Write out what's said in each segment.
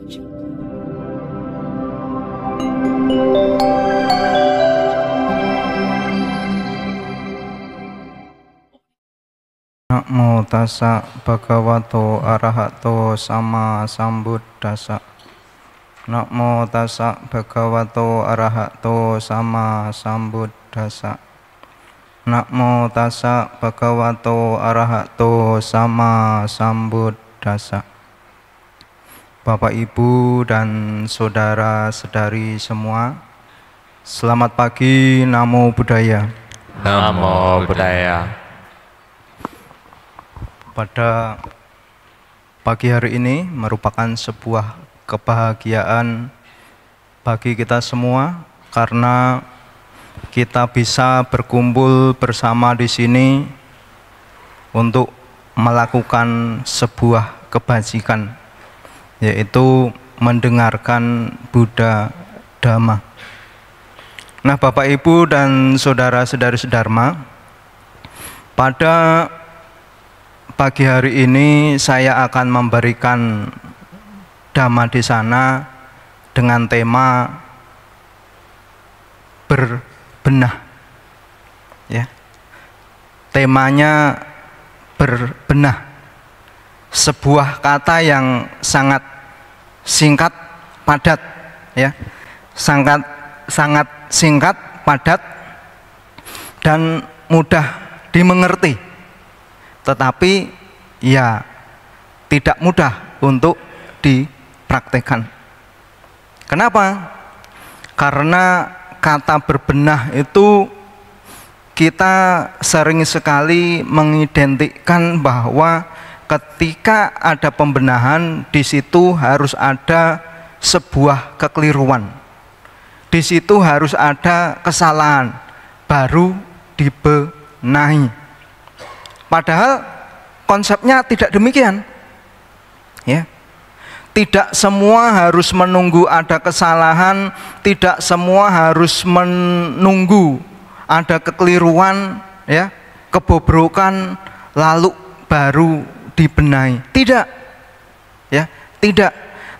Namo tassa bhagavato arahato sama sambuddhassa. Namo tassa bhagavato arahato sama sambuddhassa. Namo tassa bhagavato arahato sama sambuddhassa. Bapak, Ibu, dan saudara-saudari semua, selamat pagi. Namo Buddhaya. Namo Buddhaya. Pada pagi hari ini merupakan sebuah kebahagiaan bagi kita semua karena kita bisa berkumpul bersama di sini untuk melakukan sebuah kebajikan, yaitu mendengarkan Buddha Dhamma. Nah, Bapak, Ibu, dan saudara-saudari sedharma, pada pagi hari ini saya akan memberikan Dhamma Desana dengan tema berbenah. Ya. Temanya berbenah. Sebuah kata yang sangat singkat, padat, ya. Sangat singkat, padat, dan mudah dimengerti. Tetapi ya tidak mudah untuk dipraktekkan. Kenapa? Karena kata berbenah itu kita sering sekali mengidentikan bahwa ketika ada pembenahan, di situ harus ada sebuah kekeliruan. Di situ harus ada kesalahan baru dibenahi. Padahal konsepnya tidak demikian, ya. Tidak semua harus menunggu ada kesalahan, tidak semua harus menunggu ada kekeliruan, ya, kebobrokan, lalu baru dibenahi. Tidak, ya, tidak.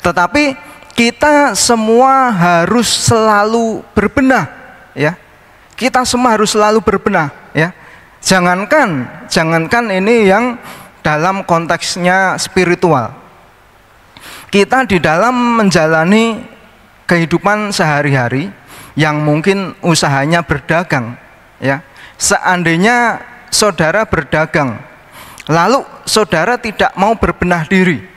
Tetapi kita semua harus selalu berbenah, ya. Kita semua harus selalu berbenah, ya. Jangankan ini yang dalam konteksnya spiritual. Kita di dalam menjalani kehidupan sehari-hari yang mungkin usahanya berdagang, ya. Seandainya saudara berdagang, lalu saudara tidak mau berbenah diri.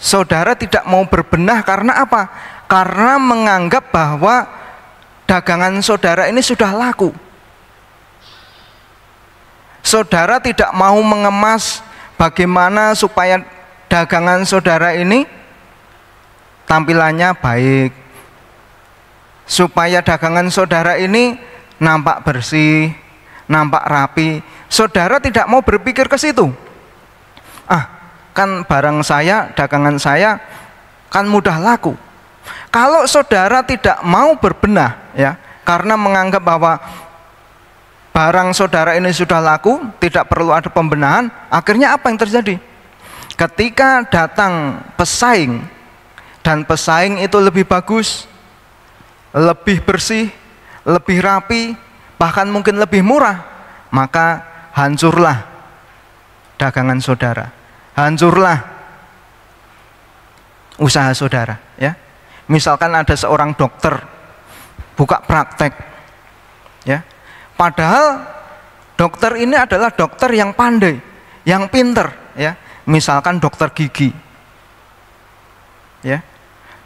Saudara tidak mau berbenah karena apa? Karena menganggap bahwa dagangan saudara ini sudah laku. Saudara tidak mau mengemas bagaimana supaya dagangan saudara ini tampilannya baik, supaya dagangan saudara ini nampak bersih, nampak rapi. Saudara tidak mau berpikir ke situ. Kan barang saya, dagangan saya kan mudah laku. Kalau saudara tidak mau berbenah, ya, karena menganggap bahwa barang saudara ini sudah laku, tidak perlu ada pembenahan, akhirnya apa yang terjadi? Ketika datang pesaing, dan pesaing itu lebih bagus, lebih bersih, lebih rapi, bahkan mungkin lebih murah, maka hancurlah dagangan saudara, hancurlah usaha saudara, ya. Misalkan ada seorang dokter buka praktek, ya. Padahal dokter ini adalah dokter yang pandai, yang pinter, ya. Misalkan dokter gigi, ya.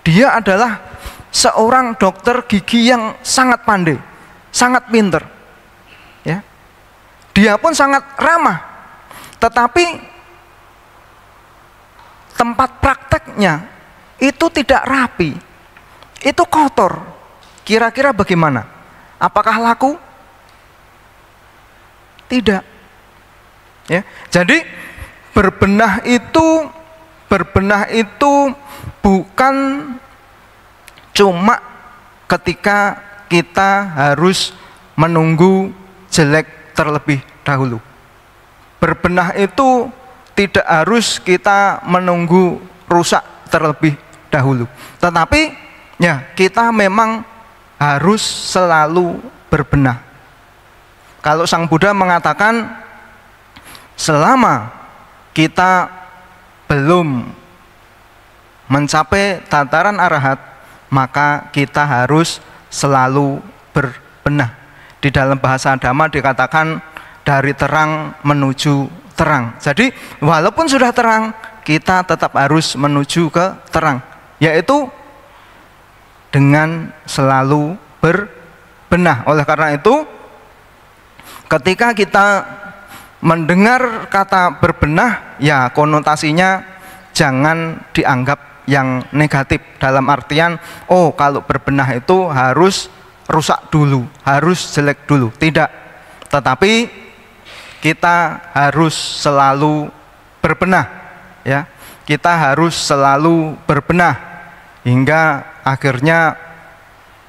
Dia adalah seorang dokter gigi yang sangat pandai, sangat pinter, ya. Dia pun sangat ramah. Tetapi tempat prakteknya itu tidak rapi, itu kotor. Kira-kira bagaimana? Apakah laku? Tidak, ya. Jadi berbenah itu bukan cuma ketika kita harus menunggu jelek terlebih dahulu. Berbenah itu tidak harus kita menunggu rusak terlebih dahulu. Tetapi ya, kita memang harus selalu berbenah. Kalau Sang Buddha mengatakan selama kita belum mencapai tataran arahat, maka kita harus selalu berbenah. Di dalam bahasa Dhamma dikatakan dari terang menuju terang. Jadi walaupun sudah terang, kita tetap harus menuju ke terang, yaitu dengan selalu berbenah. Oleh karena itu, ketika kita mendengar kata berbenah, ya konotasinya jangan dianggap yang negatif, dalam artian oh kalau berbenah itu harus rusak dulu, harus jelek dulu. Tidak, tetapi kita harus selalu berbenah, ya. Kita harus selalu berbenah hingga akhirnya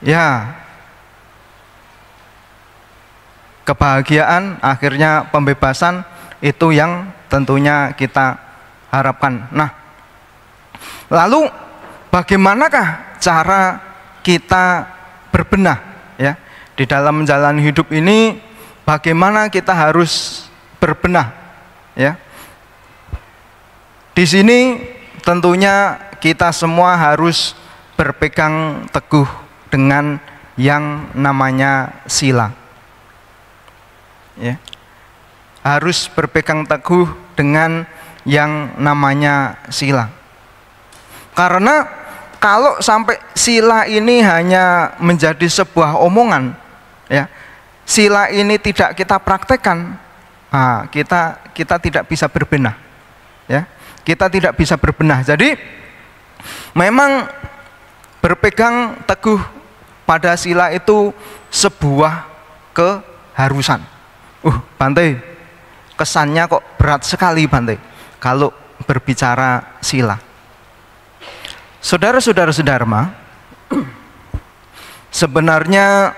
ya kebahagiaan, akhirnya pembebasan, itu yang tentunya kita harapkan. Nah, lalu bagaimanakah cara kita berbenah, ya, di dalam menjalani hidup ini? Bagaimana kita harus berbenah, ya? Di sini tentunya kita semua harus berpegang teguh dengan yang namanya sila, ya. Harus berpegang teguh dengan yang namanya sila. Karena kalau sampai sila ini hanya menjadi sebuah omongan, ya, sila ini tidak kita praktekkan, nah, kita tidak bisa berbenah, ya. Kita tidak bisa berbenah. Jadi memang berpegang teguh pada sila itu sebuah keharusan. Bante, kesannya kok berat sekali Bante kalau berbicara sila. Saudara-saudara Dharma, sebenarnya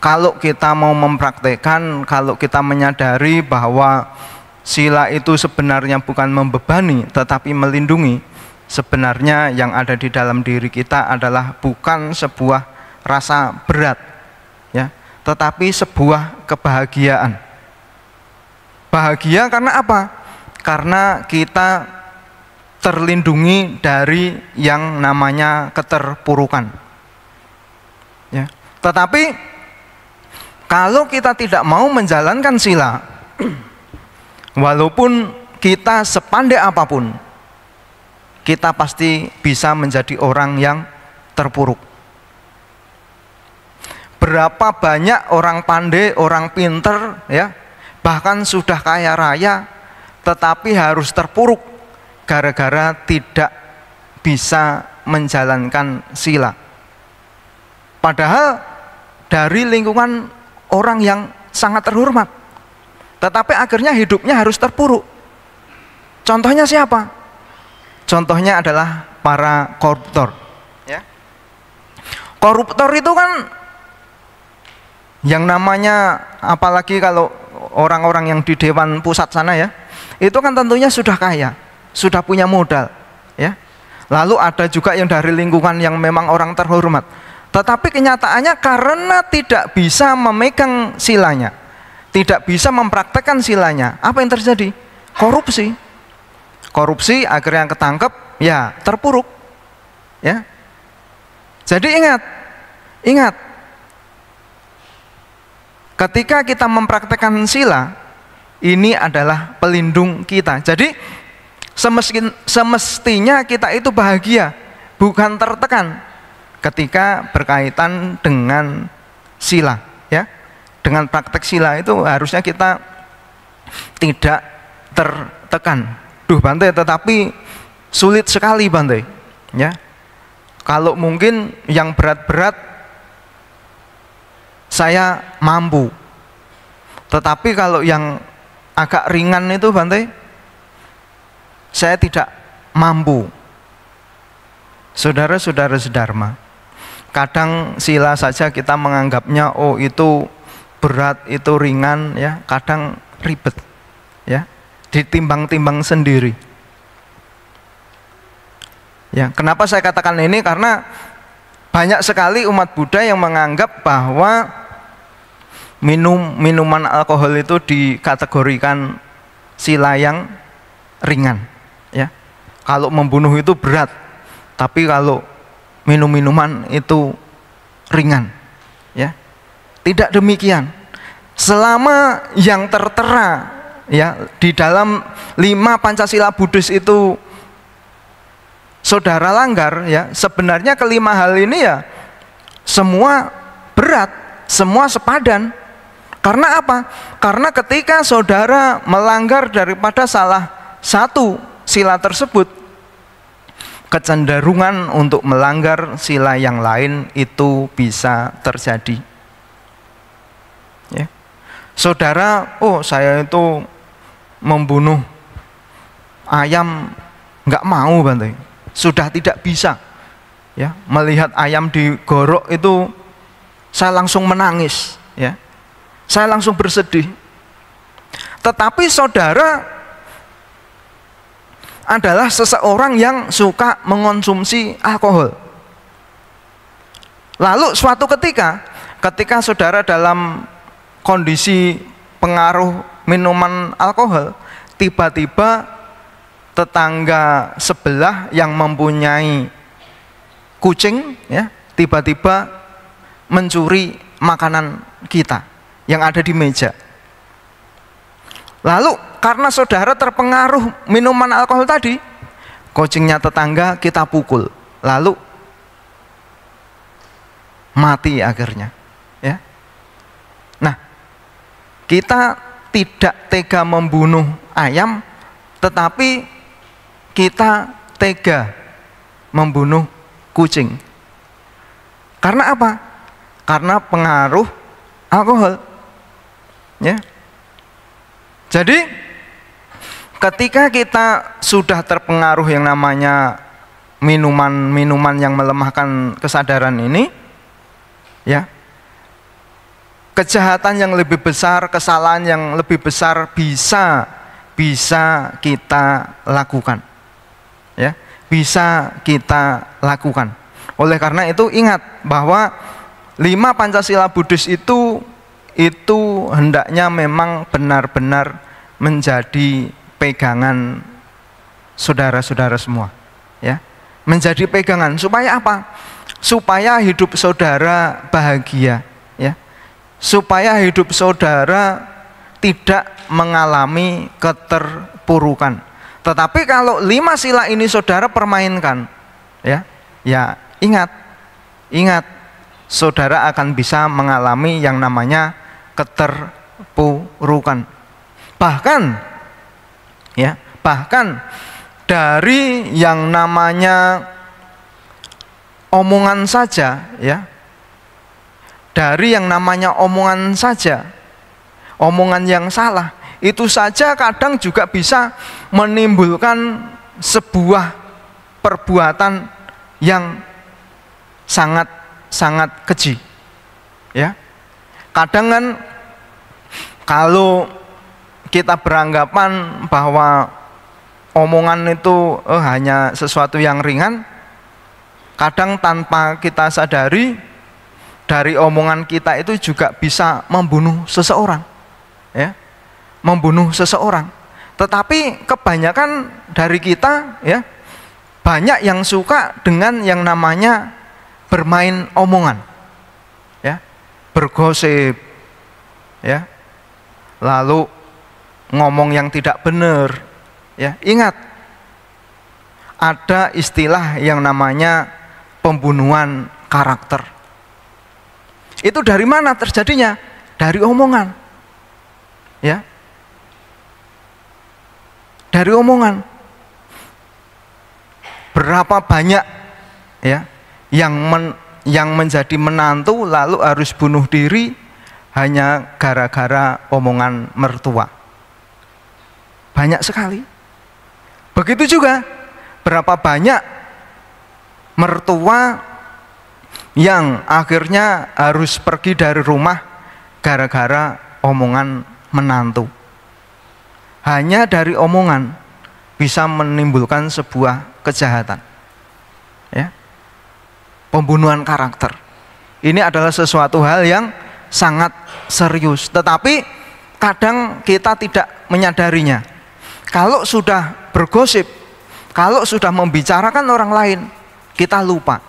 kalau kita mau mempraktekkan, kalau kita menyadari bahwa sila itu sebenarnya bukan membebani tetapi melindungi, sebenarnya yang ada di dalam diri kita adalah bukan sebuah rasa berat, ya, tetapi sebuah kebahagiaan. Bahagia karena apa? Karena kita terlindungi dari yang namanya keterpurukan, ya. Tetapi kalau kita tidak mau menjalankan sila, walaupun kita sepandai apapun, kita pasti bisa menjadi orang yang terpuruk. Berapa banyak orang pandai, orang pinter, ya, bahkan sudah kaya raya, tetapi harus terpuruk gara-gara tidak bisa menjalankan sila. Padahal dari lingkungan orang yang sangat terhormat, tetapi akhirnya hidupnya harus terpuruk. Contohnya siapa? Contohnya adalah para koruptor, ya. Koruptor itu kan yang namanya, apalagi kalau orang-orang yang di Dewan Pusat sana, ya, itu kan tentunya sudah kaya, sudah punya modal, ya. Lalu ada juga yang dari lingkungan yang memang orang terhormat, tetapi kenyataannya karena tidak bisa memegang silanya, tidak bisa mempraktekkan silanya, apa yang terjadi? Korupsi. Korupsi, akhirnya yang ketangkep, ya terpuruk, ya. Jadi ingat, ketika kita mempraktekkan sila, ini adalah pelindung kita. Jadi semestinya kita itu bahagia, bukan tertekan ketika berkaitan dengan sila, ya. Dengan praktek sila itu harusnya kita tidak tertekan. Duh Bante, tetapi sulit sekali Bante, ya. Kalau mungkin yang berat-berat saya mampu, tetapi kalau yang agak ringan itu Bante, saya tidak mampu. Saudara-saudara Dharma, kadang sila saja kita menganggapnya oh itu berat, itu ringan, ya. Kadang ribet, ya, ditimbang-timbang sendiri. Ya, kenapa saya katakan ini? Karena banyak sekali umat Buddha yang menganggap bahwa minuman alkohol itu dikategorikan sila yang ringan. Ya, kalau membunuh itu berat, tapi kalau minum minuman itu ringan. Ya, tidak demikian. Selama yang tertera ya di dalam 5 Pancasila Buddhis itu saudara langgar, ya sebenarnya kelima hal ini ya semua berat, semua sepadan. Karena apa? Karena ketika saudara melanggar daripada salah satu sila tersebut, kecenderungan untuk melanggar sila yang lain itu bisa terjadi. Ya. Saudara, oh saya itu membunuh ayam, nggak mau Bante, sudah tidak bisa. Ya, melihat ayam digorok itu saya langsung menangis, ya, saya langsung bersedih. Tetapi saudara adalah seseorang yang suka mengonsumsi alkohol. Lalu suatu ketika saudara dalam kondisi pengaruh minuman alkohol, tiba-tiba tetangga sebelah yang mempunyai kucing, ya, tiba-tiba mencuri makanan kita yang ada di meja. Lalu karena saudara terpengaruh minuman alkohol tadi, kucingnya tetangga kita pukul, lalu mati akhirnya. Ya. Nah, kita tidak tega membunuh ayam, tetapi kita tega membunuh kucing. Karena apa? Karena pengaruh alkohol. Ya. Jadi ketika kita sudah terpengaruh yang namanya minuman-minuman yang melemahkan kesadaran ini, ya, kejahatan yang lebih besar, kesalahan yang lebih besar bisa kita lakukan. Ya, bisa kita lakukan. Oleh karena itu ingat bahwa 5 Pancasila Buddhis itu hendaknya memang benar-benar menjadi pegangan saudara-saudara semua, ya. Menjadi pegangan supaya apa? Supaya hidup saudara bahagia, ya. Supaya hidup saudara tidak mengalami keterpurukan. Tetapi kalau 5 sila ini saudara permainkan, ya ingat, saudara akan bisa mengalami yang namanya keterpurukan. Bahkan dari yang namanya omongan saja, ya, dari yang namanya omongan saja, omongan yang salah, itu saja kadang juga bisa menimbulkan sebuah perbuatan yang sangat keji. Ya, kadang kan kalau kita beranggapan bahwa omongan itu hanya sesuatu yang ringan, kadang tanpa kita sadari dari omongan kita itu juga bisa membunuh seseorang, ya, membunuh seseorang. Tetapi kebanyakan dari kita, ya, banyak yang suka dengan yang namanya bermain omongan, ya, bergosip, ya, lalu ngomong yang tidak benar, ya. Ingat, ada istilah yang namanya pembunuhan karakter. Itu dari mana terjadinya? Dari omongan, ya, dari omongan. Berapa banyak, ya, yang menjadi menantu lalu harus bunuh diri hanya gara-gara omongan mertua. Banyak sekali. Begitu juga berapa banyak mertua yang akhirnya harus pergi dari rumah gara-gara omongan menantu. Hanya dari omongan bisa menimbulkan sebuah kejahatan. Ya. Pembunuhan karakter. Ini adalah sesuatu hal yang sangat serius, tetapi kadang kita tidak menyadarinya. Kalau sudah bergosip, kalau sudah membicarakan orang lain, kita lupa.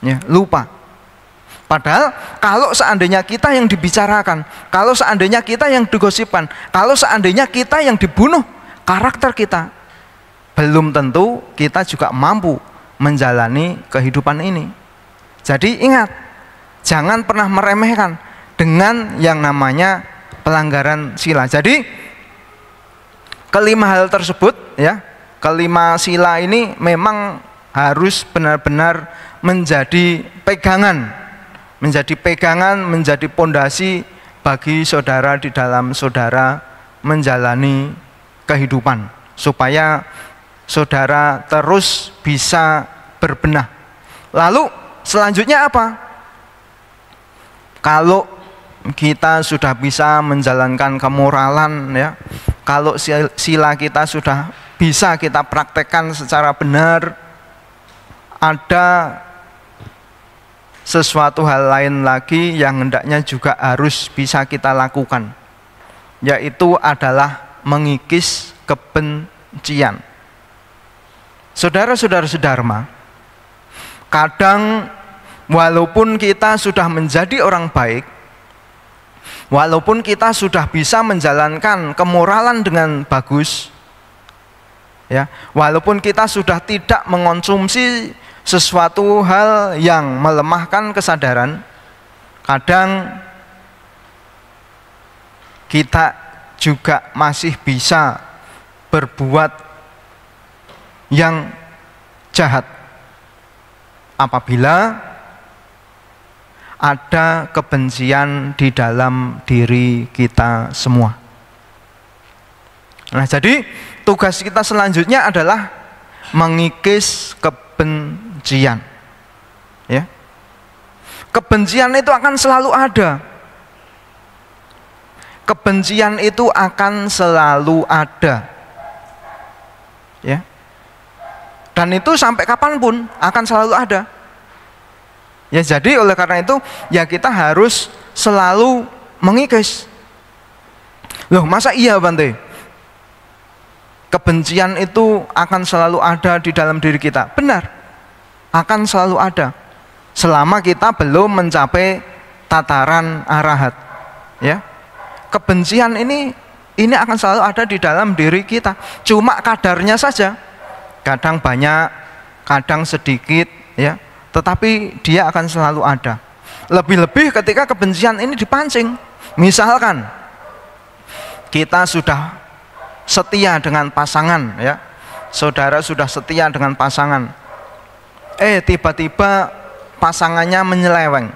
Ya, lupa. Padahal kalau seandainya kita yang dibicarakan, kalau seandainya kita yang digosipkan, kalau seandainya kita yang dibunuh karakter kita, belum tentu kita juga mampu menjalani kehidupan ini. Jadi ingat, jangan pernah meremehkan dengan yang namanya pelanggaran sila. Jadi kelima hal tersebut, ya, kelima sila ini memang harus benar-benar menjadi pegangan, menjadi pondasi bagi saudara di dalam saudara menjalani kehidupan, supaya saudara terus bisa berbenah. Lalu selanjutnya apa? Kalau kita sudah bisa menjalankan kemoralan, ya, kalau sila kita sudah bisa kita praktekkan secara benar, ada sesuatu hal lain lagi yang hendaknya juga harus bisa kita lakukan, yaitu adalah mengikis kebencian. Saudara-saudara sedharma, kadang walaupun kita sudah menjadi orang baik, walaupun kita sudah bisa menjalankan kemoralan dengan bagus, ya, walaupun kita sudah tidak mengonsumsi sesuatu hal yang melemahkan kesadaran, kadang kita juga masih bisa berbuat yang jahat apabila ada kebencian di dalam diri kita semua. Nah, jadi tugas kita selanjutnya adalah mengikis kebencian. Ya. Kebencian itu akan selalu ada. Kebencian itu akan selalu ada. Ya. Dan itu sampai kapanpun akan selalu ada. Ya, jadi oleh karena itu ya kita harus selalu mengikis. Loh, masa iya Bante? Kebencian itu akan selalu ada di dalam diri kita. Benar, akan selalu ada selama kita belum mencapai tataran arahat. Ya, kebencian ini akan selalu ada di dalam diri kita. Cuma kadarnya saja. Kadang banyak, kadang sedikit, ya. Tetapi dia akan selalu ada. Lebih-lebih ketika kebencian ini dipancing. Misalkan kita sudah setia dengan pasangan, ya. Saudara sudah setia dengan pasangan. Tiba-tiba pasangannya menyeleweng.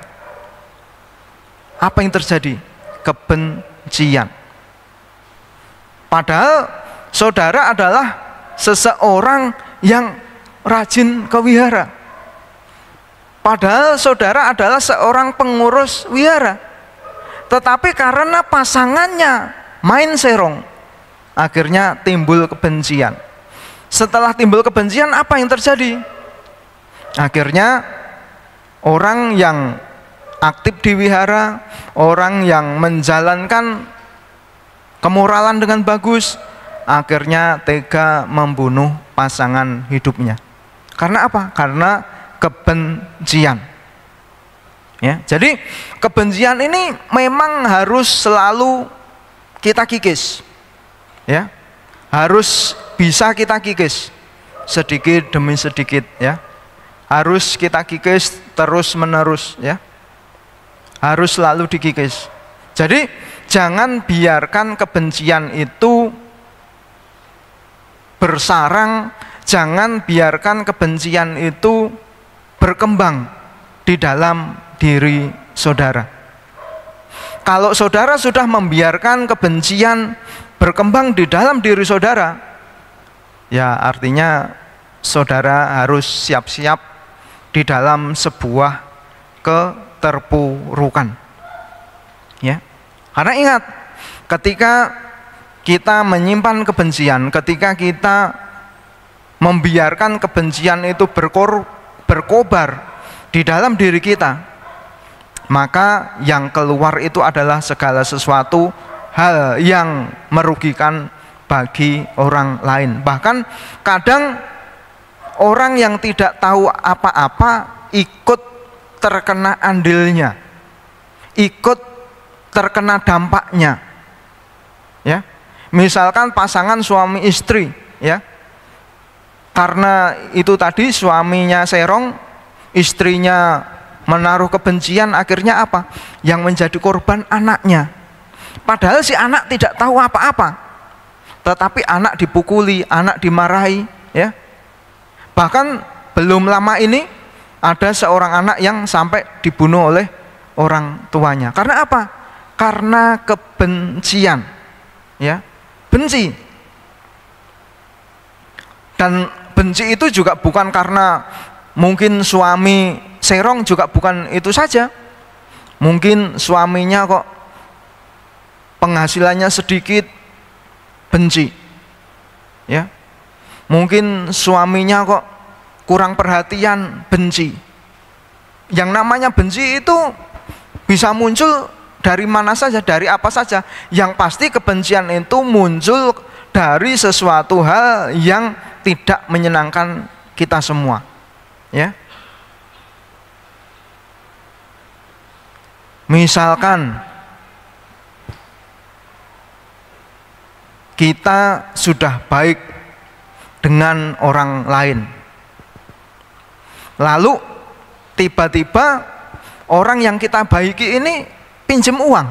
Apa yang terjadi? Kebencian. Padahal saudara adalah seseorang yang rajin ke wihara. Padahal saudara adalah seorang pengurus wihara. Tetapi karena pasangannya main serong, akhirnya timbul kebencian. Setelah timbul kebencian, apa yang terjadi? Akhirnya orang yang aktif di wihara, orang yang menjalankan kemoralan dengan bagus, akhirnya tega membunuh pasangan hidupnya. Karena apa? Karena kebencian. Ya, jadi kebencian ini memang harus selalu kita kikis. Ya, harus bisa kita kikis sedikit demi sedikit. Ya, harus kita kikis terus menerus. Ya, harus selalu dikikis. Jadi jangan biarkan kebencian itu bersarang, jangan biarkan kebencian itu berkembang di dalam diri saudara. Kalau saudara sudah membiarkan kebencian berkembang di dalam diri saudara, ya artinya saudara harus siap-siap di dalam sebuah keterpurukan. Ya. Karena ingat, ketika kita menyimpan kebencian, ketika kita membiarkan kebencian itu berkobar di dalam diri kita, maka yang keluar itu adalah segala sesuatu hal yang merugikan bagi orang lain. Bahkan kadang orang yang tidak tahu apa-apa ikut terkena andilnya, ikut terkena dampaknya. Ya, misalkan pasangan suami istri, ya, karena itu tadi suaminya serong, istrinya menaruh kebencian, akhirnya apa? Yang menjadi korban anaknya. Padahal si anak tidak tahu apa-apa, tetapi anak dipukuli, anak dimarahi, ya. Bahkan belum lama ini ada seorang anak yang sampai dibunuh oleh orang tuanya. Karena apa? Karena kebencian, ya, benci. Dan benci itu juga bukan karena mungkin suami serong, juga bukan itu saja. Mungkin suaminya kok penghasilannya sedikit, benci, ya. Mungkin suaminya kok kurang perhatian, benci. Yang namanya benci itu bisa muncul dari mana saja, dari apa saja. Yang pasti kebencian itu muncul dari sesuatu hal yang tidak menyenangkan kita semua, ya. Misalkan kita sudah baik dengan orang lain, lalu tiba-tiba orang yang kita baiki ini pinjam uang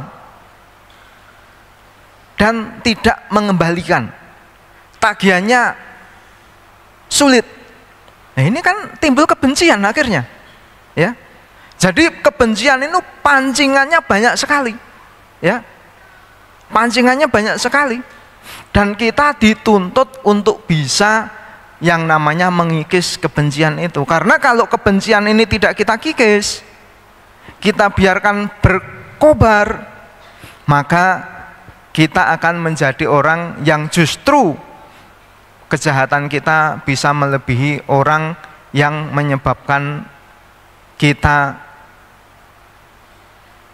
dan tidak mengembalikan, tagihannya sulit. Nah, ini kan timbul kebencian akhirnya, ya. Jadi kebencian itu pancingannya banyak sekali, ya. Pancingannya banyak sekali. Dan kita dituntut untuk bisa yang namanya mengikis kebencian itu. Karena kalau kebencian ini tidak kita kikis, kita biarkan berkobar, maka kita akan menjadi orang yang justru kejahatan kita bisa melebihi orang yang menyebabkan kita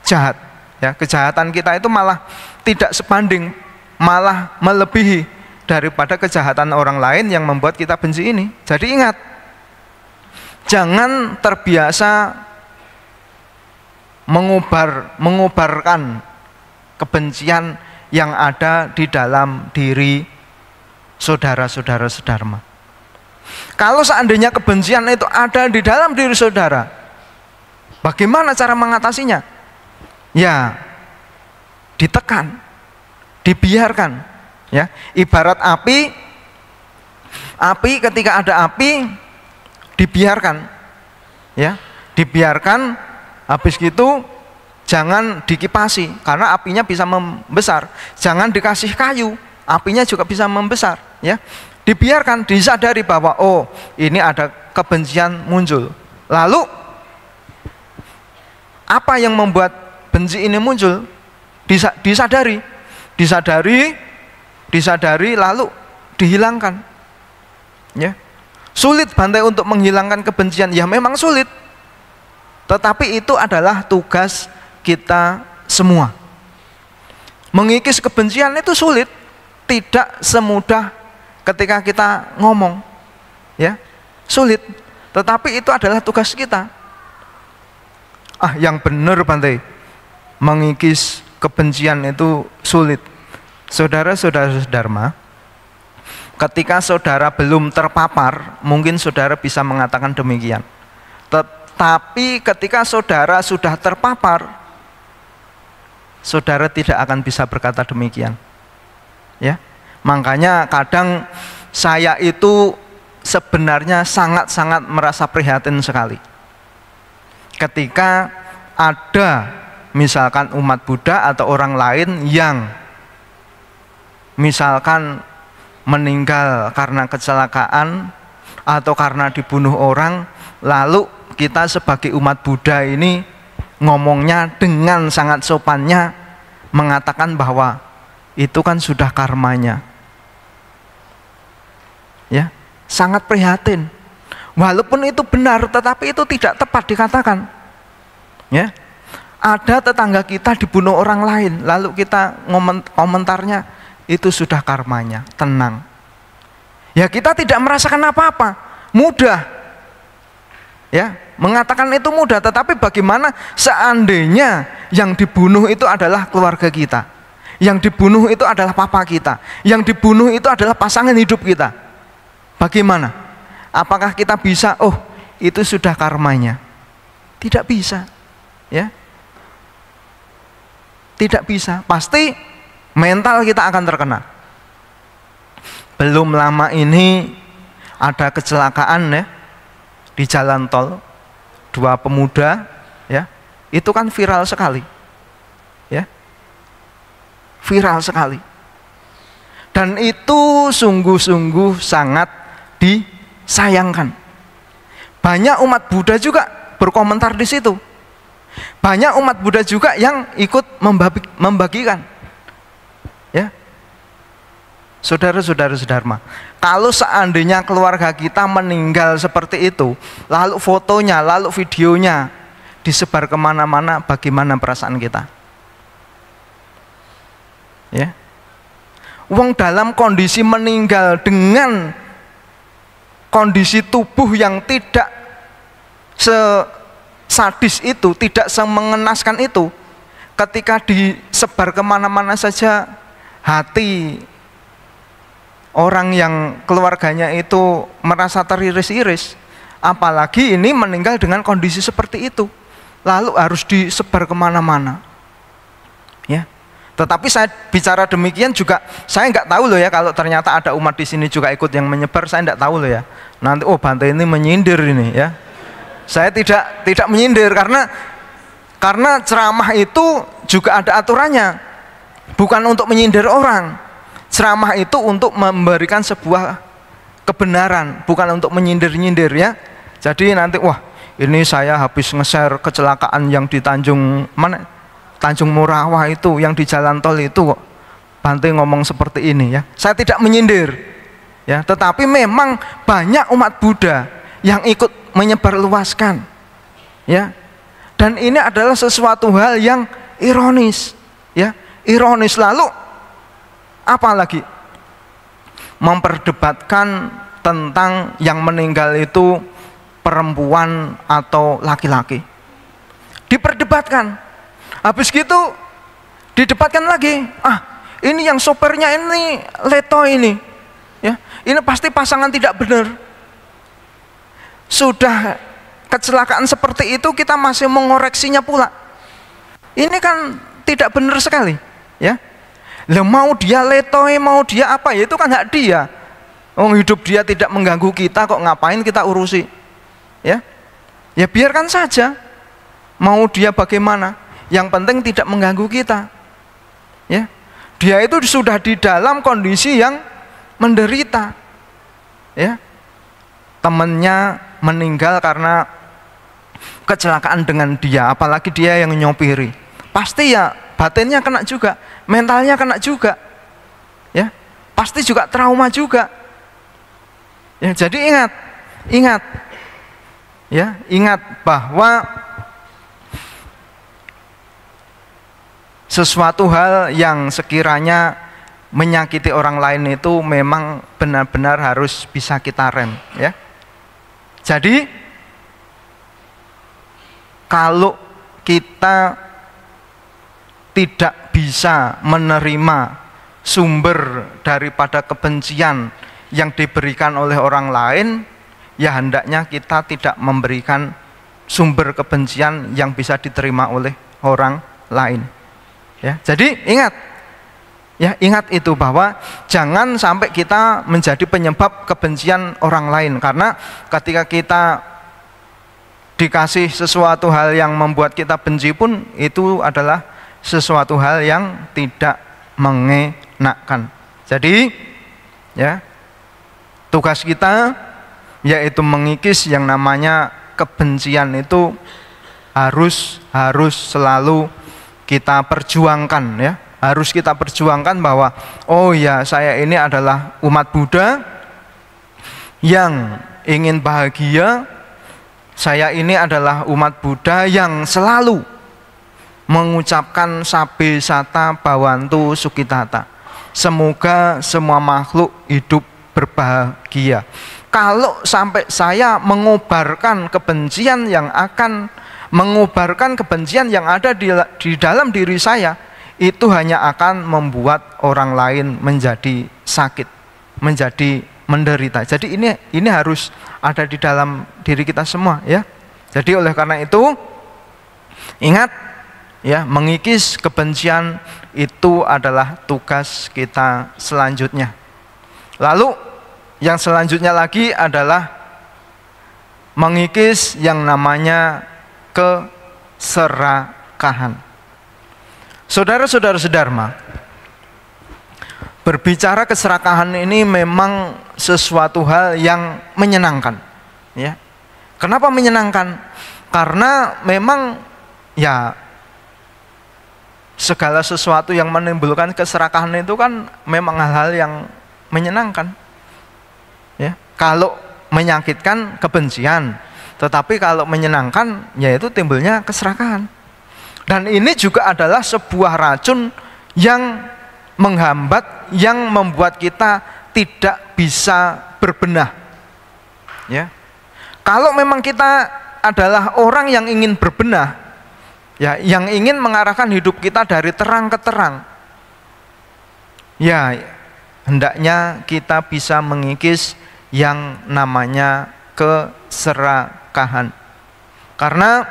jahat, ya. Kejahatan kita itu malah tidak sebanding, malah melebihi daripada kejahatan orang lain yang membuat kita benci ini. Jadi ingat, jangan terbiasa mengubarkan kebencian yang ada di dalam diri saudara-saudara sedharma. Kalau seandainya kebencian itu ada di dalam diri saudara, bagaimana cara mengatasinya? Ya, ditekan, dibiarkan, ya. Ibarat api ketika ada api dibiarkan, ya, dibiarkan. Habis gitu jangan dikipasi karena apinya bisa membesar. Jangan dikasih kayu, apinya juga bisa membesar, ya. Dibiarkan, disadari bahwa oh, ini ada kebencian muncul. Lalu apa yang membuat benci ini muncul? Disadari, lalu dihilangkan, ya. Sulit Bante untuk menghilangkan kebencian, ya memang sulit. Tetapi itu adalah tugas kita semua. Mengikis kebencian itu sulit, tidak semudah ketika kita ngomong, ya, sulit. Tetapi itu adalah tugas kita. Yang benar Bante, mengikis kebencian itu sulit. Saudara-saudara sedharma, ketika saudara belum terpapar, mungkin saudara bisa mengatakan demikian. Tetapi ketika saudara sudah terpapar, saudara tidak akan bisa berkata demikian, ya. Makanya kadang saya itu sebenarnya sangat-sangat merasa prihatin sekali ketika ada misalkan umat Buddha atau orang lain yang misalkan meninggal karena kecelakaan atau karena dibunuh orang, lalu kita sebagai umat Buddha ini ngomongnya dengan sangat sopannya mengatakan bahwa itu kan sudah karmanya, ya. Sangat prihatin. Walaupun itu benar, tetapi itu tidak tepat dikatakan. Ya, ada tetangga kita dibunuh orang lain, lalu kita komentarnya itu sudah karmanya, tenang. Ya kita tidak merasakan apa-apa, mudah. Ya, mengatakan itu mudah, tetapi bagaimana seandainya yang dibunuh itu adalah keluarga kita, yang dibunuh itu adalah papa kita, yang dibunuh itu adalah pasangan hidup kita? Bagaimana? Apakah kita bisa, oh itu sudah karmanya? Tidak bisa. Ya, tidak bisa. Pasti mental kita akan terkena. Belum lama ini ada kecelakaan ya di jalan tol, 2 pemuda ya, itu kan viral sekali ya, viral sekali, dan itu sungguh-sungguh sangat disayangkan. Banyak umat Buddha juga berkomentar di situ. Banyak umat Buddha juga yang ikut membagikan. Ya, saudara-saudara Dharma, kalau seandainya keluarga kita meninggal seperti itu, lalu fotonya, lalu videonya disebar kemana-mana, bagaimana perasaan kita? Ya, wong dalam kondisi meninggal dengan kondisi tubuh yang tidak sadis itu, tidak semengenaskan itu, ketika disebar kemana-mana saja, hati orang yang keluarganya itu merasa teriris-iris. Apalagi ini meninggal dengan kondisi seperti itu, lalu harus disebar kemana-mana. Ya, tetapi saya bicara demikian juga, saya nggak tahu loh ya, kalau ternyata ada umat di sini juga ikut yang menyebar, saya nggak tahu loh ya. Nanti oh Bante ini menyindir ini ya. Saya tidak menyindir, karena ceramah itu juga ada aturannya, bukan untuk menyindir orang. Ceramah itu untuk memberikan sebuah kebenaran, bukan untuk menyindir-nyindir ya. Jadi nanti wah ini saya habis nge-share kecelakaan yang di Tanjung Morawa itu, yang di jalan tol itu kok Bante ngomong seperti ini ya. Saya tidak menyindir ya, tetapi memang banyak umat Buddha yang ikut menyebarluaskan ya, dan ini adalah sesuatu hal yang ironis ya, ironis. Lalu apalagi memperdebatkan tentang yang meninggal itu perempuan atau laki-laki, diperdebatkan. Habis gitu didebatkan lagi, ini yang sopirnya ini leto ini ya, ini pasti pasangan tidak benar. Sudah kecelakaan seperti itu kita masih mengoreksinya pula. Ini kan tidak benar sekali ya. Lah mau dia letoy, mau dia apa ya, itu kan hak dia. Hidup dia tidak mengganggu kita, kok ngapain kita urusi ya. Ya biarkan saja, mau dia bagaimana, yang penting tidak mengganggu kita ya. Dia itu sudah di dalam kondisi yang menderita ya. Temannya meninggal karena kecelakaan dengan dia, apalagi dia yang nyopiri, pasti ya batinnya kena juga, mentalnya kena juga ya, pasti juga trauma juga ya. Jadi ingat ya, ingat bahwa sesuatu hal yang sekiranya menyakiti orang lain itu memang benar-benar harus bisa kita rem ya. Jadi kalau kita tidak bisa menerima sumber daripada kebencian yang diberikan oleh orang lain, ya hendaknya kita tidak memberikan sumber kebencian yang bisa diterima oleh orang lain ya. Jadi ingat itu, bahwa jangan sampai kita menjadi penyebab kebencian orang lain, karena ketika kita dikasih sesuatu hal yang membuat kita benci pun itu adalah sesuatu hal yang tidak mengenakan. Jadi ya, tugas kita yaitu mengikis yang namanya kebencian itu harus selalu kita perjuangkan ya. Harus kita perjuangkan bahwa oh ya, saya ini adalah umat Buddha yang ingin bahagia, saya ini adalah umat Buddha yang selalu mengucapkan Sabe Sata Bhavantu Sukhitata. Semoga semua makhluk hidup berbahagia. Kalau sampai saya mengobarkan kebencian yang ada di dalam diri saya, itu hanya akan membuat orang lain menjadi sakit, menjadi menderita. Jadi ini harus ada di dalam diri kita semua, ya. Jadi oleh karena itu, ingat, ya, mengikis kebencian itu adalah tugas kita selanjutnya. Lalu yang selanjutnya lagi adalah mengikis yang namanya keserakahan. Saudara-saudara sedharma, berbicara keserakahan ini memang sesuatu hal yang menyenangkan, ya. Kenapa menyenangkan? Karena memang, ya, segala sesuatu yang menimbulkan keserakahan itu kan memang hal-hal yang menyenangkan, ya. Kalau menyakitkan kebencian, tetapi kalau menyenangkan yaitu timbulnya keserakahan. Dan ini juga adalah sebuah racun yang menghambat, yang membuat kita tidak bisa berbenah, ya. Kalau memang kita adalah orang yang ingin berbenah, ya, yang ingin mengarahkan hidup kita dari terang ke terang, ya, hendaknya kita bisa mengikis yang namanya keserakahan. Karena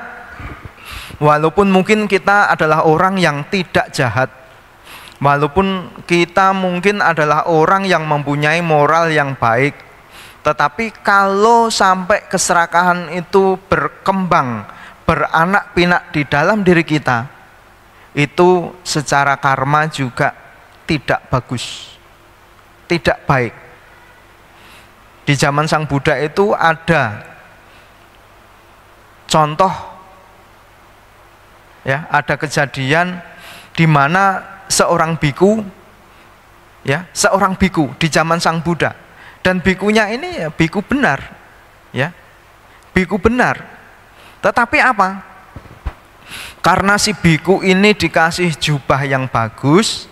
walaupun mungkin kita adalah orang yang tidak jahat, walaupun kita mungkin adalah orang yang mempunyai moral yang baik, tetapi kalau sampai keserakahan itu berkembang, beranak pinak di dalam diri kita, itu secara karma juga tidak bagus, tidak baik. Di zaman Sang Buddha itu ada contoh, ya, ada kejadian di mana seorang biku, ya, seorang biku di zaman Sang Buddha, dan bikunya ini, ya, biku benar, ya, biku benar. Tetapi apa? Karena si biku ini dikasih jubah yang bagus,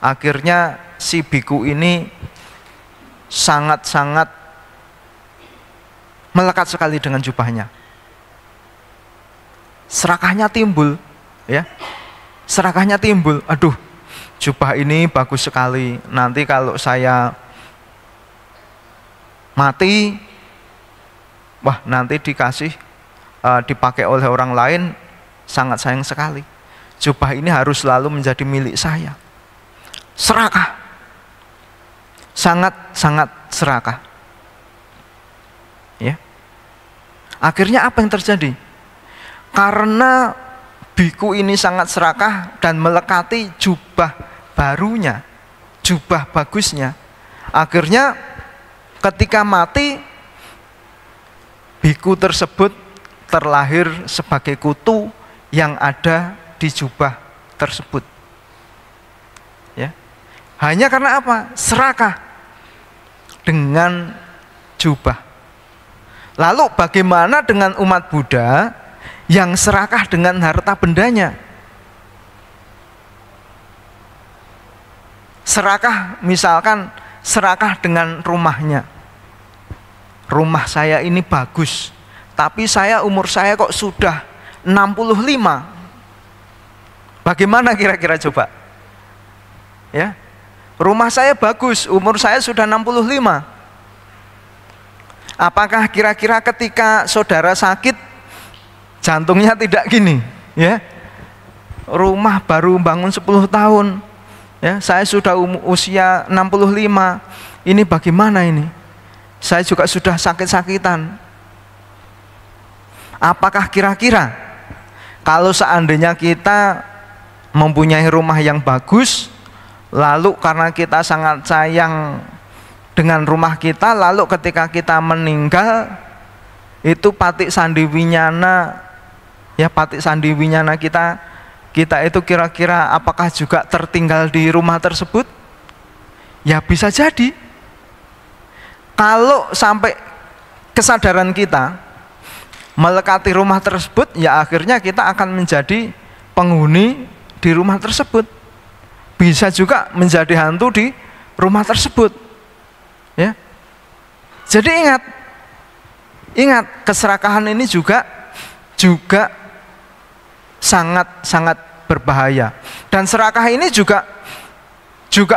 akhirnya si biku ini sangat-sangat melekat sekali dengan jubahnya. Serakahnya timbul, ya, serakahnya timbul. Aduh, jubah ini bagus sekali. Nanti kalau saya mati, wah, nanti dikasih dipakai oleh orang lain, sangat sayang sekali. Jubah ini harus selalu menjadi milik saya. Serakah, sangat-sangat serakah, ya. Akhirnya apa yang terjadi? Karena biku ini sangat serakah dan melekati jubah barunya, jubah bagusnya, akhirnya ketika mati, biku tersebut terlahir sebagai kutu yang ada di jubah tersebut, ya. Hanya karena apa? Serakah dengan jubah. Lalu bagaimana dengan umat Buddha yang serakah dengan harta bendanya? Serakah, misalkan serakah dengan rumahnya. Rumah saya ini bagus, tapi umur saya kok sudah 65. Bagaimana kira-kira coba? Ya. Rumah saya bagus, umur saya sudah 65. Apakah kira-kira ketika saudara sakit, jantungnya tidak gini, ya? Rumah baru bangun 10 tahun, ya, saya sudah usia 65. Ini bagaimana ini? Saya juga sudah sakit-sakitan. Apakah kira-kira kalau seandainya kita mempunyai rumah yang bagus, lalu karena kita sangat sayang dengan rumah kita, lalu ketika kita meninggal, itu patik sandi winyana, ya, patik sandi winyana kita itu kira-kira apakah juga tertinggal di rumah tersebut? Ya, bisa jadi. Kalau sampai kesadaran kita melekati rumah tersebut, ya akhirnya kita akan menjadi penghuni di rumah tersebut. Bisa juga menjadi hantu di rumah tersebut. Ya. Jadi ingat keserakahan ini juga sangat berbahaya. Dan serakah ini juga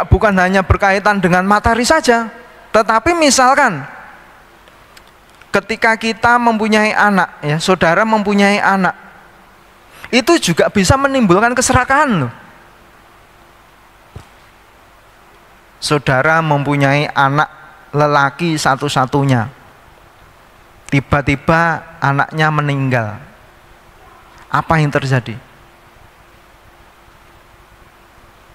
bukan hanya berkaitan dengan materi saja, tetapi misalkan ketika kita mempunyai anak, ya, saudara mempunyai anak, itu juga bisa menimbulkan keserakahan loh. Saudara mempunyai anak lelaki satu-satunya, tiba-tiba anaknya meninggal. Apa yang terjadi?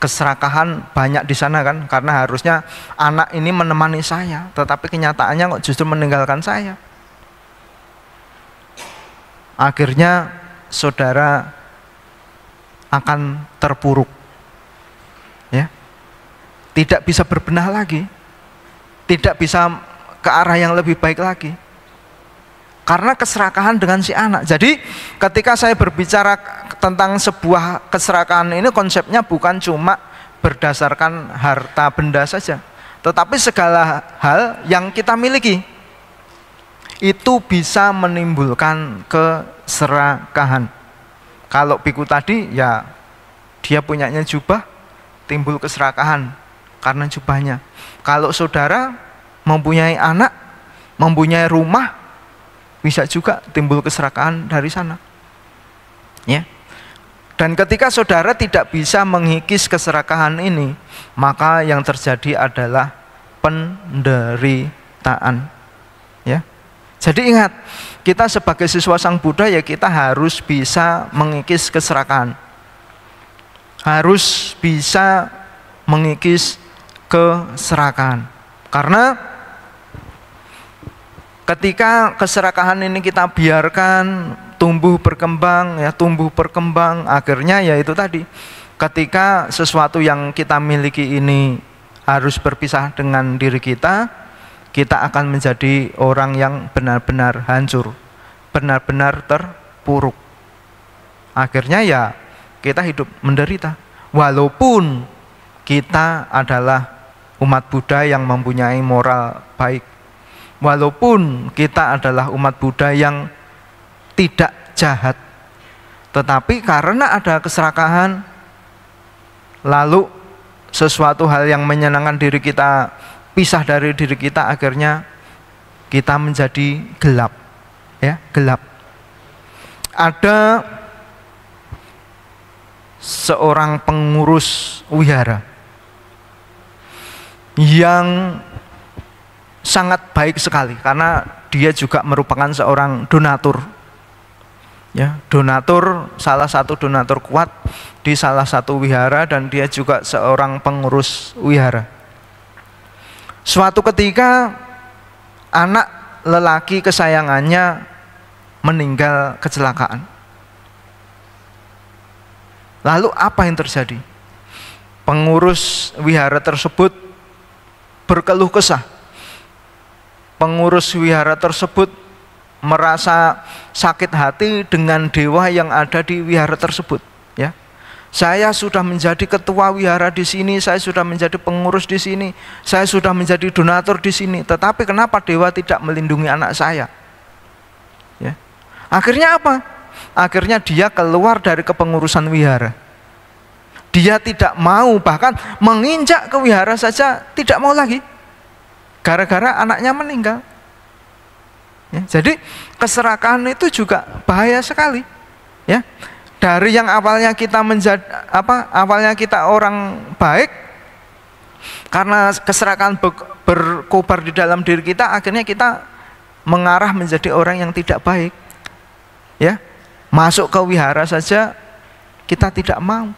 Keserakahan banyak di sana kan, karena harusnya anak ini menemani saya, tetapi kenyataannya kok justru meninggalkan saya. Akhirnya saudara akan terpuruk, ya, tidak bisa berbenah lagi, tidak bisa ke arah yang lebih baik lagi, karena keserakahan dengan si anak. Jadi ketika saya berbicara tentang sebuah keserakahan ini, konsepnya bukan cuma berdasarkan harta benda saja, tetapi segala hal yang kita miliki itu bisa menimbulkan keserakahan. Kalau biku tadi, ya dia punyanya jubah, timbul keserakahan karena jubahnya. Kalau saudara mempunyai anak, mempunyai rumah, bisa juga timbul keserakahan dari sana, ya. Dan ketika saudara tidak bisa mengikis keserakahan ini, maka yang terjadi adalah penderitaan, ya. Jadi ingat, kita sebagai siswa Sang Buddha, ya kita harus bisa mengikis keserakahan, harus bisa mengikis keserakahan. Karena ketika keserakahan ini kita biarkan tumbuh berkembang, akhirnya ya itu tadi, ketika sesuatu yang kita miliki ini harus berpisah dengan diri kita, kita akan menjadi orang yang benar-benar hancur, benar-benar terpuruk. Akhirnya ya kita hidup menderita, walaupun kita adalah umat Buddha yang mempunyai moral baik, walaupun kita adalah umat Buddha yang tidak jahat, tetapi karena ada keserakahan, lalu sesuatu hal yang menyenangkan diri kita pisah dari diri kita, akhirnya kita menjadi gelap, ya, gelap. Ada seorang pengurus wihara yang sangat baik sekali, karena dia juga merupakan seorang donatur, ya, donatur, salah satu donatur kuat di salah satu wihara, dan dia juga seorang pengurus wihara. Suatu ketika anak lelaki kesayangannya meninggal kecelakaan. Lalu apa yang terjadi? Pengurus wihara tersebut berkeluh kesah. Pengurus wihara tersebut merasa sakit hati dengan dewa yang ada di wihara tersebut, ya. Saya sudah menjadi ketua wihara di sini, saya sudah menjadi pengurus di sini, saya sudah menjadi donatur di sini, tetapi kenapa dewa tidak melindungi anak saya? Ya. Akhirnya apa? Akhirnya dia keluar dari kepengurusan wihara. Dia tidak mau, bahkan menginjak ke wihara saja tidak mau lagi, gara-gara anaknya meninggal. Ya, jadi keserakahan itu juga bahaya sekali, ya. Dari yang awalnya kita awalnya kita orang baik, karena keserakahan berkobar di dalam diri kita, akhirnya kita mengarah menjadi orang yang tidak baik, ya. Masuk ke wihara saja kita tidak mau.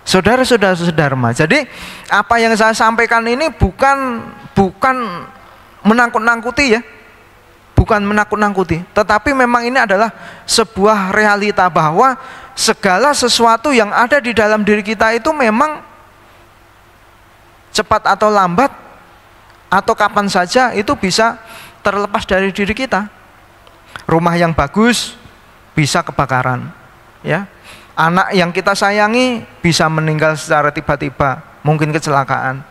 Saudara-saudara sedharma, jadi apa yang saya sampaikan ini bukan menakut-nakuti, ya. Bukan menakut-nakuti, tetapi memang ini adalah sebuah realita bahwa segala sesuatu yang ada di dalam diri kita itu memang cepat atau lambat, atau kapan saja itu bisa terlepas dari diri kita. Rumah yang bagus bisa kebakaran, ya. Anak yang kita sayangi bisa meninggal secara tiba-tiba, mungkin kecelakaan,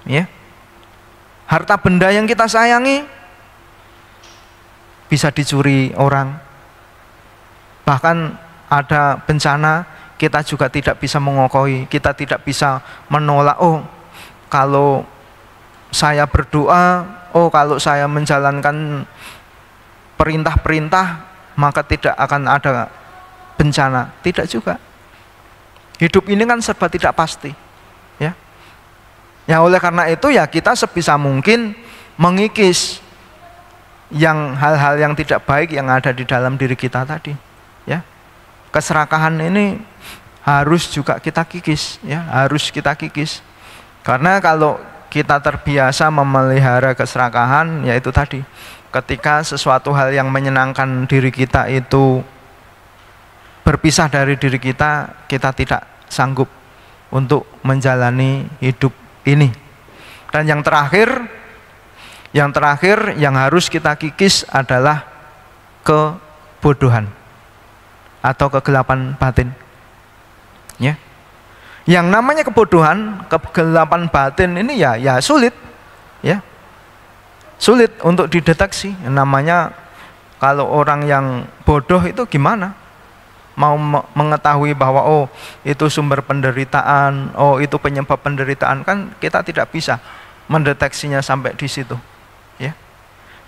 ya. Harta benda yang kita sayangi bisa dicuri orang. Bahkan ada bencana, kita juga tidak bisa mengokohi, kita tidak bisa menolak. Oh, kalau saya berdoa, oh kalau saya menjalankan perintah-perintah, maka tidak akan ada bencana. Tidak juga. Hidup ini kan serba tidak pasti, ya. Ya oleh karena itu ya kita sebisa mungkin mengikis yang hal-hal yang tidak baik yang ada di dalam diri kita tadi, ya. Keserakahan ini harus juga kita kikis, ya, harus kita kikis. Karena kalau kita terbiasa memelihara keserakahan, yaitu tadi, ketika sesuatu hal yang menyenangkan diri kita itu berpisah dari diri kita, kita tidak sanggup untuk menjalani hidup ini. Dan yang terakhir yang harus kita kikis adalah kebodohan atau kegelapan batin, ya. Yang namanya kebodohan, kegelapan batin ini ya sulit, ya, sulit untuk dideteksi. Namanya kalau orang yang bodoh itu gimana mau mengetahui bahwa oh itu sumber penderitaan, oh itu penyebab penderitaan, kan kita tidak bisa mendeteksinya sampai di situ, ya.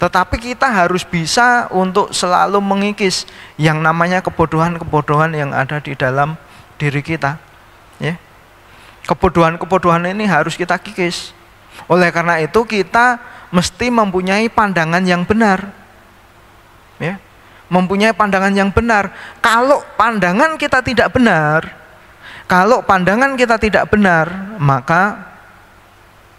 Tetapi kita harus bisa untuk selalu mengikis yang namanya kebodohan-kebodohan yang ada di dalam diri kita, ya. Kebodohan-kebodohan ini harus kita kikis. Oleh karena itu kita mesti mempunyai pandangan yang benar, ya. Mempunyai pandangan yang benar. Kalau pandangan kita tidak benar, maka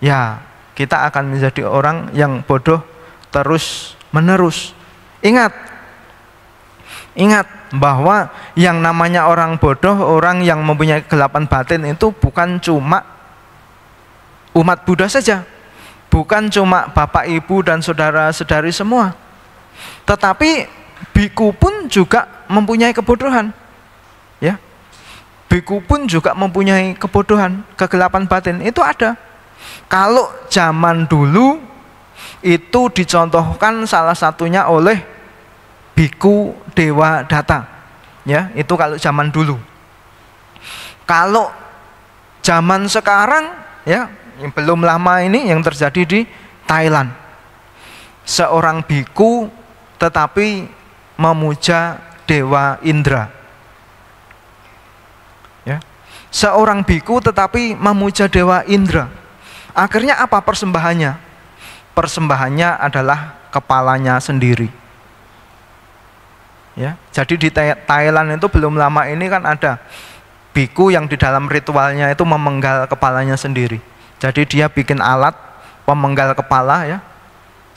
ya kita akan menjadi orang yang bodoh terus menerus. Ingat bahwa yang namanya orang bodoh, orang yang mempunyai kegelapan batin itu bukan cuma umat Buddha saja, bukan cuma bapak ibu dan saudara-saudari semua, tetapi biku pun juga mempunyai kebodohan, ya. Biku pun juga mempunyai kebodohan, kegelapan batin itu ada. Kalau zaman dulu itu dicontohkan salah satunya oleh biku Dewa Data, ya, itu kalau zaman dulu. Kalau zaman sekarang, ya, yang belum lama ini yang terjadi di Thailand, seorang biku tetapi memuja Dewa Indra, ya. Seorang biku tetapi memuja Dewa Indra. Akhirnya apa persembahannya? Persembahannya adalah kepalanya sendiri, ya. Jadi di Thailand itu belum lama ini kan ada biku yang di dalam ritualnya itu memenggal kepalanya sendiri. Jadi dia bikin alat pemenggal kepala, ya.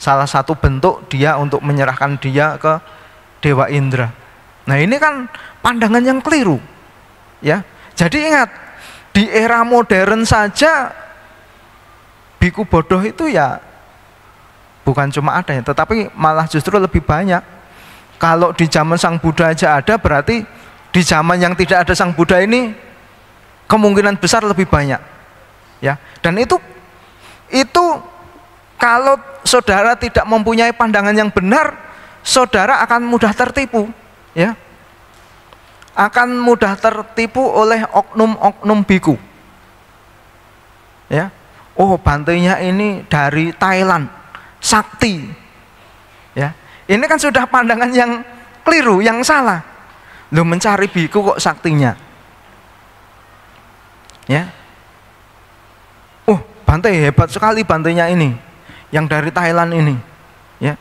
Salah satu bentuk dia untuk menyerahkan dia ke Dewa Indra. Nah ini kan pandangan yang keliru, ya. Jadi ingat, di era modern saja biku bodoh itu ya bukan cuma ada, ya, tetapi malah justru lebih banyak. Kalau di zaman Sang Buddha aja ada, berarti di zaman yang tidak ada Sang Buddha ini kemungkinan besar lebih banyak, ya. Dan itu kalau saudara tidak mempunyai pandangan yang benar, saudara akan mudah tertipu, ya. Akan mudah tertipu oleh oknum-oknum biku, ya. Oh, bantainya ini dari Thailand, sakti, ya. Ini kan sudah pandangan yang keliru, yang salah. Lu mencari biku kok saktinya, ya. Oh, bantai hebat sekali bantainya ini, yang dari Thailand ini, ya.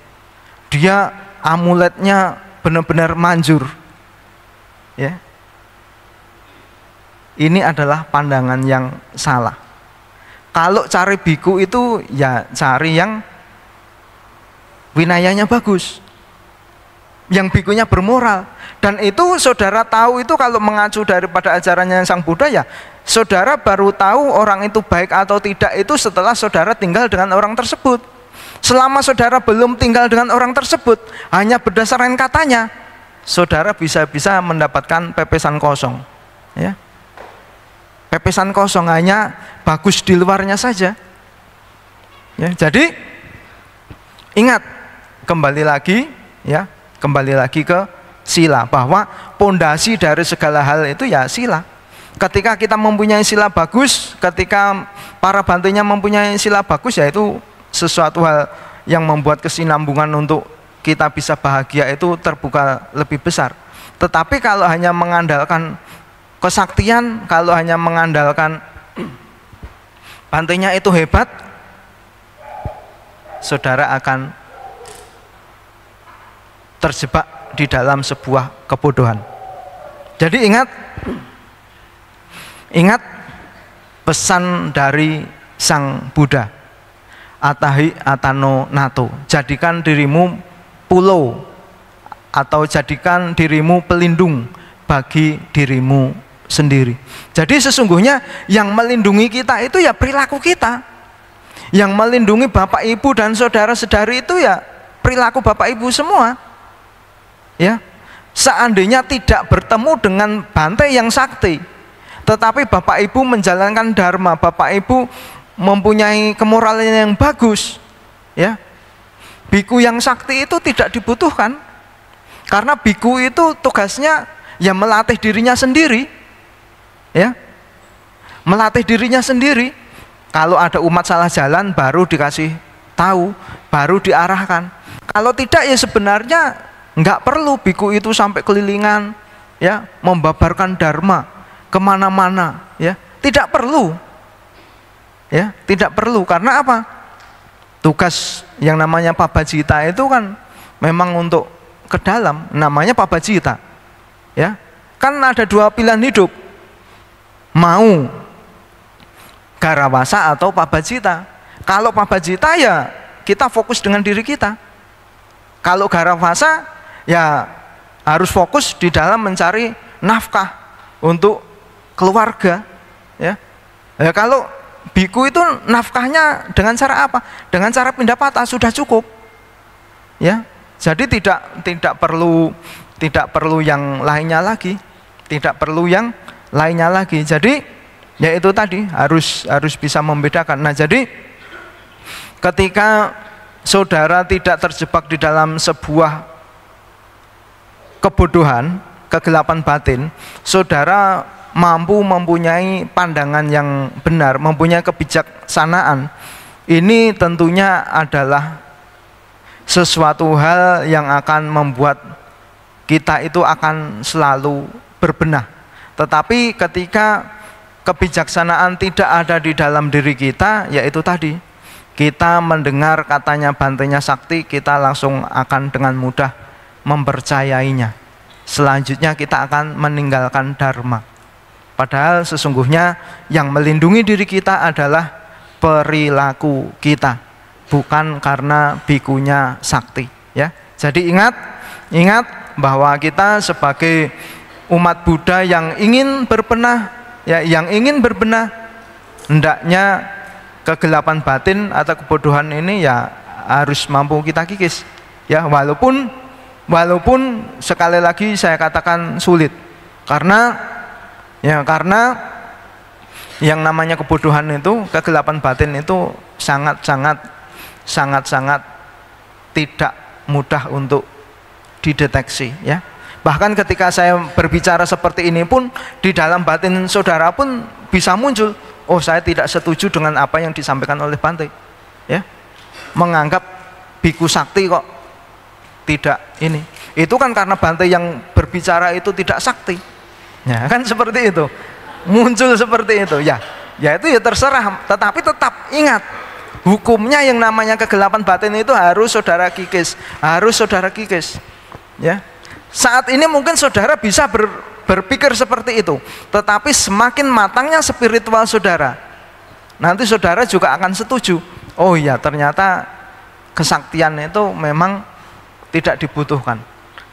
Dia amuletnya benar-benar manjur, ya. Ini adalah pandangan yang salah. Kalau cari biku itu ya cari yang winayanya bagus, yang bikunya bermoral. Dan itu saudara tahu itu kalau mengacu daripada ajarannya Sang Buddha, ya saudara baru tahu orang itu baik atau tidak itu setelah saudara tinggal dengan orang tersebut. Selama saudara belum tinggal dengan orang tersebut, hanya berdasarkan katanya, saudara bisa-bisa mendapatkan pepesan kosong, ya. Pepesan kosong, hanya bagus di luarnya saja, ya. Jadi ingat, kembali lagi ke sila, bahwa pondasi dari segala hal itu ya sila. Ketika kita mempunyai sila bagus, ketika para bantunya mempunyai sila bagus, ya itu sesuatu hal yang membuat kesinambungan untuk kita bisa bahagia itu terbuka lebih besar. Tetapi kalau hanya mengandalkan kesaktian, kalau hanya mengandalkan bantunya itu hebat, saudara akan terjebak di dalam sebuah kebodohan. Jadi ingat pesan dari Sang Buddha, Atahi Atano Nato, jadikan dirimu pulau atau jadikan dirimu pelindung bagi dirimu sendiri. Jadi sesungguhnya yang melindungi kita itu ya perilaku kita. Yang melindungi Bapak Ibu dan saudara-saudari itu ya perilaku Bapak Ibu semua. Ya. Seandainya tidak bertemu dengan Bante yang sakti, tetapi Bapak Ibu menjalankan dharma, Bapak Ibu mempunyai kemoralan yang bagus, ya, biku yang sakti itu tidak dibutuhkan, karena biku itu tugasnya ya melatih dirinya sendiri, ya, melatih dirinya sendiri. Kalau ada umat salah jalan baru dikasih tahu, baru diarahkan. Kalau tidak ya sebenarnya nggak perlu biku itu sampai kelilingan, ya, membabarkan dharma kemana-mana, ya, tidak perlu, ya, tidak perlu. Karena apa? Tugas yang namanya pabajita itu kan memang untuk ke dalam, namanya pabajita, ya. Kan ada dua pilihan hidup, mau garawasa atau pabajita. Kalau pabajita ya kita fokus dengan diri kita. Kalau garawasa ya harus fokus di dalam mencari nafkah untuk keluarga, ya. Ya, kalau biku itu nafkahnya dengan cara apa? Dengan cara pindah patah sudah cukup, ya. Jadi tidak perlu yang lainnya lagi, tidak perlu yang lainnya lagi. Jadi ya itu tadi harus bisa membedakan. Nah, jadi ketika saudara tidak terjebak di dalam sebuah kebodohan, kegelapan batin, saudara mampu mempunyai pandangan yang benar, mempunyai kebijaksanaan. Ini tentunya adalah sesuatu hal yang akan membuat kita itu akan selalu berbenah. Tetapi ketika kebijaksanaan tidak ada di dalam diri kita, yaitu tadi, kita mendengar katanya bantenya sakti, kita langsung akan dengan mudah mempercayainya. Selanjutnya kita akan meninggalkan dharma. Padahal sesungguhnya yang melindungi diri kita adalah perilaku kita, bukan karena bikunya sakti, ya. Jadi ingat bahwa kita sebagai umat Buddha yang ingin berbenah, ya, yang ingin berbenah, hendaknya kegelapan batin atau kebodohan ini ya harus mampu kita kikis, ya, walaupun sekali lagi saya katakan sulit, karena yang namanya kebodohan itu, kegelapan batin itu sangat tidak mudah untuk dideteksi, ya. Bahkan ketika saya berbicara seperti ini pun, di dalam batin saudara pun bisa muncul, oh saya tidak setuju dengan apa yang disampaikan oleh Bante, ya, menganggap biku sakti kok tidak ini. Itu kan karena Bante yang berbicara itu tidak sakti, ya kan, seperti itu, muncul seperti itu, ya itu ya terserah. Tetapi tetap ingat, hukumnya yang namanya kegelapan batin itu harus saudara kikis, ya. Saat ini mungkin saudara bisa berpikir seperti itu, tetapi semakin matangnya spiritual saudara, nanti saudara juga akan setuju, oh iya ternyata kesaktian itu memang tidak dibutuhkan,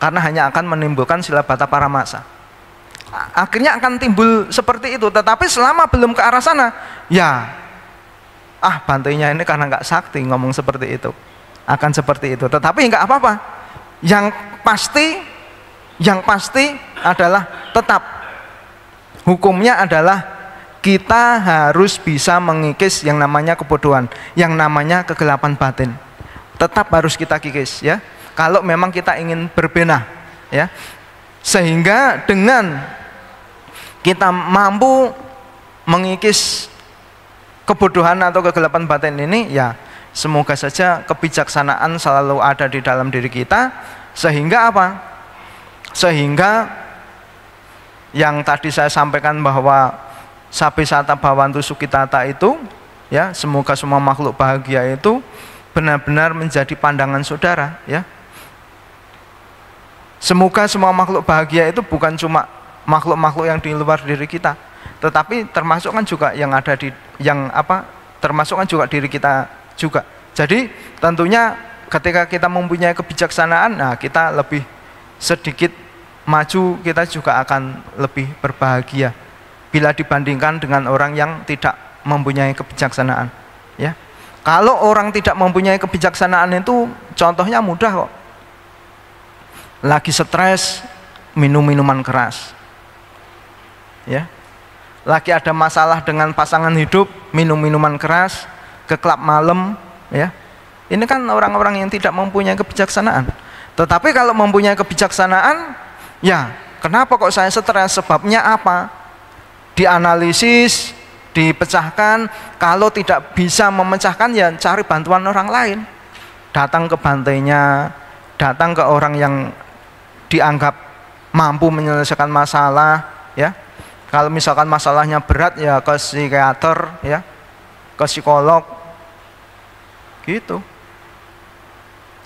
karena hanya akan menimbulkan silabata paramasa. Akhirnya akan timbul seperti itu. Tetapi selama belum ke arah sana, ya bantainya ini karena nggak sakti, ngomong seperti itu, akan seperti itu. Tetapi nggak apa-apa. Yang pasti adalah tetap hukumnya adalah kita harus bisa mengikis yang namanya kebodohan, yang namanya kegelapan batin. Tetap harus kita kikis ya. Kalau memang kita ingin berbenah ya. Sehingga dengan kita mampu mengikis kebodohan atau kegelapan batin ini ya, semoga saja kebijaksanaan selalu ada di dalam diri kita, sehingga apa? Sehingga yang tadi saya sampaikan bahwa Sabisata Bhawantu Sukitata itu ya, semoga semua makhluk bahagia itu benar-benar menjadi pandangan saudara ya. Semoga semua makhluk bahagia itu bukan cuma makhluk-makhluk yang di luar diri kita, tetapi termasuk kan juga yang ada di termasuk kan juga diri kita juga. Jadi tentunya ketika kita mempunyai kebijaksanaan, nah kita lebih sedikit maju, kita juga akan lebih berbahagia bila dibandingkan dengan orang yang tidak mempunyai kebijaksanaan ya. Kalau orang tidak mempunyai kebijaksanaan itu contohnya mudah kok. Lagi stres minum minuman keras ya. Lagi ada masalah dengan pasangan hidup, minum minuman keras, ke klub malam ya. Ini kan orang-orang yang tidak mempunyai kebijaksanaan. Tetapi kalau mempunyai kebijaksanaan, ya kenapa kok saya stres, sebabnya apa? Dianalisis, dipecahkan. Kalau tidak bisa memecahkan, ya cari bantuan orang lain. Datang ke bantainya, datang ke orang yang dianggap mampu menyelesaikan masalah ya. Kalau misalkan masalahnya berat, ya ke psikiater ya, ke psikolog gitu.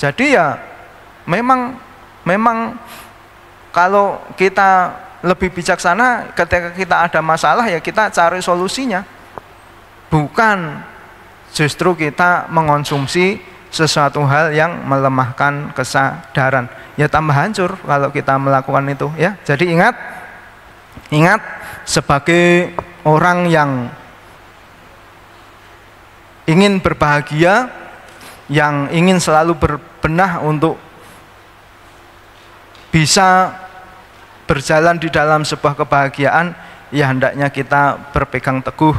Jadi ya memang kalau kita lebih bijaksana ketika kita ada masalah, ya kita cari solusinya, bukan justru kita mengonsumsi sesuatu hal yang melemahkan kesadaran. Ya tambah hancur kalau kita melakukan itu ya. Jadi ingat sebagai orang yang ingin berbahagia, yang ingin selalu berbenah untuk bisa berjalan di dalam sebuah kebahagiaan, ya hendaknya kita berpegang teguh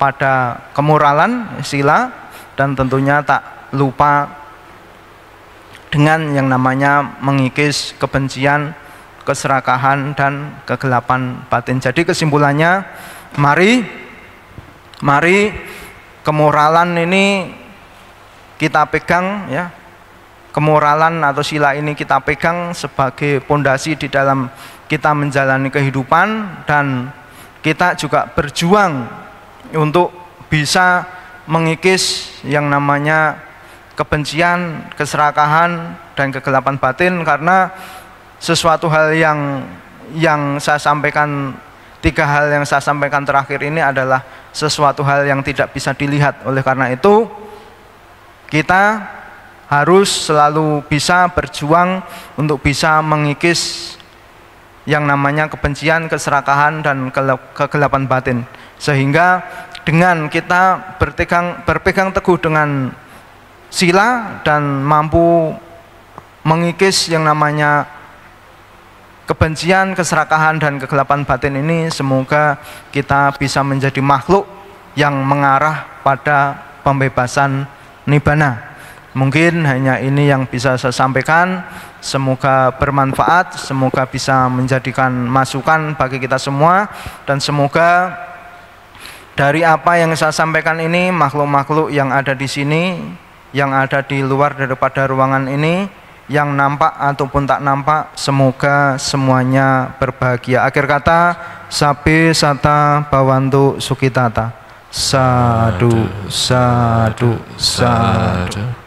pada kemoralan, sila, dan tentunya tak lupa dengan yang namanya mengikis kebencian, keserakahan, dan kegelapan batin. Jadi kesimpulannya, mari kemoralan ini kita pegang ya. Kemoralan atau sila ini kita pegang sebagai pondasi di dalam kita menjalani kehidupan, dan kita juga berjuang untuk bisa mengikis yang namanya kebencian, keserakahan, dan kegelapan batin. Karena sesuatu hal yang saya sampaikan, 3 hal yang saya sampaikan terakhir ini adalah sesuatu hal yang tidak bisa dilihat. Oleh karena itu kita harus selalu bisa berjuang untuk bisa mengikis yang namanya kebencian, keserakahan, dan kegelapan batin, sehingga dengan kita berpegang teguh dengan sila dan mampu mengikis yang namanya kebencian, keserakahan, dan kegelapan batin ini, semoga kita bisa menjadi makhluk yang mengarah pada pembebasan nibbana. Mungkin hanya ini yang bisa saya sampaikan. Semoga bermanfaat, semoga bisa menjadikan masukan bagi kita semua, dan semoga dari apa yang saya sampaikan ini, makhluk-makhluk yang ada di sini, yang ada di luar daripada ruangan ini, yang nampak ataupun tak nampak, semoga semuanya berbahagia. Akhir kata, Sabisata Bhawantu Sukitata. Sadu, sadu, sadu.